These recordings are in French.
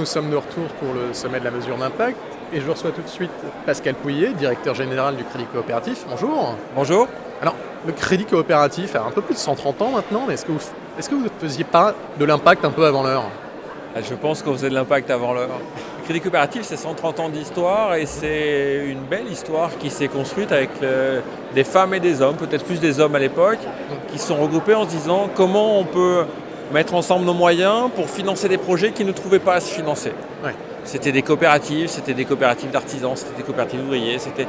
nous sommes de retour pour le sommet de la mesure d'impact et je reçois tout de suite Pascal Pouillet, directeur général du Crédit Coopératif. Bonjour. Bonjour. Alors, le Crédit Coopératif a un peu plus de 130 ans maintenant, mais est-ce que vous ne faisiez pas de l'impact un peu avant l'heure? Je pense qu'on faisait de l'impact avant l'heure. Le Crédit Coopératif, c'est 130 ans d'histoire et c'est une belle histoire qui s'est construite avec des femmes et des hommes, peut-être plus des hommes à l'époque, qui se sont regroupés en se disant comment on peut mettre ensemble nos moyens pour financer des projets qui ne trouvaient pas à se financer. Ouais. C'était des coopératives d'artisans, c'était des coopératives d'ouvriers, c'était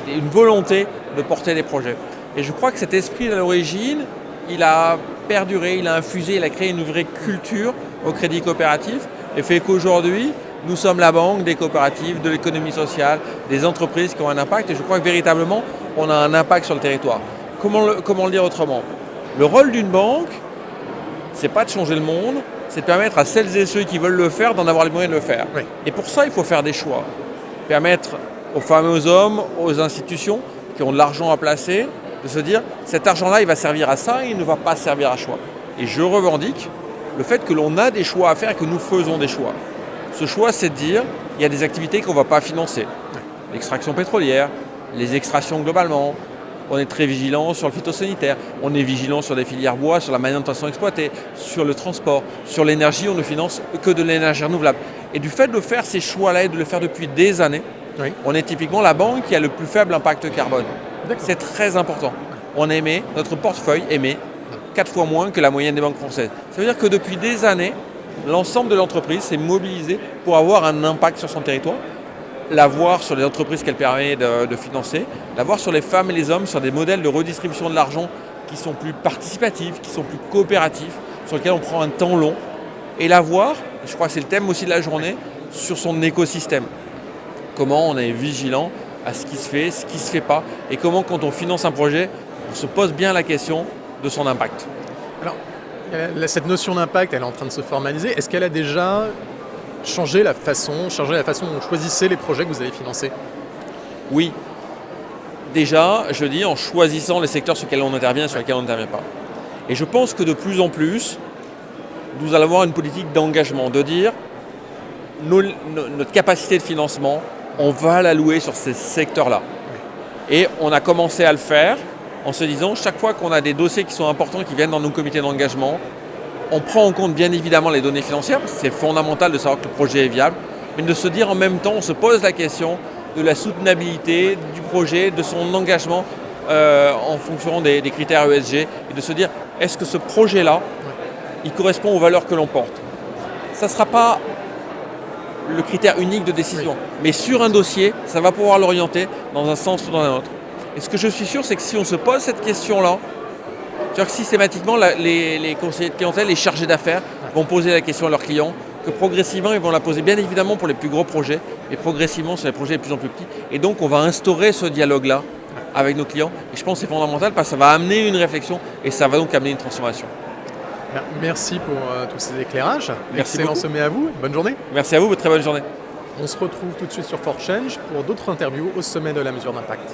une volonté de porter des projets. Et je crois que cet esprit à l'origine, il a perduré, il a infusé, il a créé une vraie culture au Crédit Coopératif et fait qu'aujourd'hui, nous sommes la banque des coopératives, de l'économie sociale, des entreprises qui ont un impact et je crois que véritablement, on a un impact sur le territoire. Comment le dire autrement? Le rôle d'une banque, c'est pas de changer le monde, c'est de permettre à celles et ceux qui veulent le faire d'en avoir les moyens de le faire. Oui. Et pour ça, il faut faire des choix. Permettre aux femmes et aux hommes, aux institutions qui ont de l'argent à placer, de se dire cet argent-là, il va servir à ça et il ne va pas servir à choix. Et je revendique le fait que l'on a des choix à faire et que nous faisons des choix. Ce choix, c'est de dire il y a des activités qu'on ne va pas financer. L'extraction pétrolière, les extractions globalement. On est très vigilant sur le phytosanitaire, on est vigilant sur les filières bois, sur la manière dont elles sont exploitées, sur le transport, sur l'énergie, on ne finance que de l'énergie renouvelable. Et du fait de faire ces choix-là et de le faire depuis des années, Oui. on est typiquement la banque qui a le plus faible impact carbone. D'accord. C'est très important. On émet, notre portefeuille émet 4 fois moins que la moyenne des banques françaises. Ça veut dire que depuis des années, l'ensemble de l'entreprise s'est mobilisé pour avoir un impact sur son territoire, l'avoir sur les entreprises qu'elle permet de financer, l'avoir sur les femmes et les hommes, sur des modèles de redistribution de l'argent qui sont plus participatifs, qui sont plus coopératifs, sur lesquels on prend un temps long, et l'avoir, je crois que c'est le thème aussi de la journée, sur son écosystème. Comment on est vigilant à ce qui se fait, ce qui ne se fait pas, et comment quand on finance un projet, on se pose bien la question de son impact. Alors, cette notion d'impact, elle est en train de se formaliser. Est-ce qu'elle a déjà changé la façon dont vous choisissez les projets que vous allez financer? Oui, déjà, je dis en choisissant les secteurs sur lesquels on intervient et sur lesquels on n'intervient pas. Et je pense que de plus en plus, nous allons avoir une politique d'engagement, de dire notre capacité de financement, on va l'allouer sur ces secteurs-là. Et on a commencé à le faire en se disant, chaque fois qu'on a des dossiers qui sont importants, qui viennent dans nos comités d'engagement, on prend en compte bien évidemment les données financières, parce que c'est fondamental de savoir que le projet est viable, mais de se dire en même temps, on se pose la question de la soutenabilité du projet, de son engagement en fonction des critères ESG, et de se dire, est-ce que ce projet-là, il correspond aux valeurs que l'on porte? Ça ne sera pas le critère unique de décision, mais sur un dossier, ça va pouvoir l'orienter dans un sens ou dans un autre. Et ce que je suis sûr, c'est que si on se pose cette question-là, c'est-à-dire que systématiquement, les conseillers de clientèle, les chargés d'affaires vont poser la question à leurs clients, que progressivement, ils vont la poser bien évidemment pour les plus gros projets, et progressivement sur les projets les plus en plus petits. Et donc, on va instaurer ce dialogue-là avec nos clients. Et je pense que c'est fondamental parce que ça va amener une réflexion et ça va donc amener une transformation. Merci pour tous ces éclairages. Merci Excellent beaucoup. sommet à vous. Bonne journée. Merci à vous, très bonne journée. On se retrouve tout de suite sur For Change pour d'autres interviews au sommet de la mesure d'impact.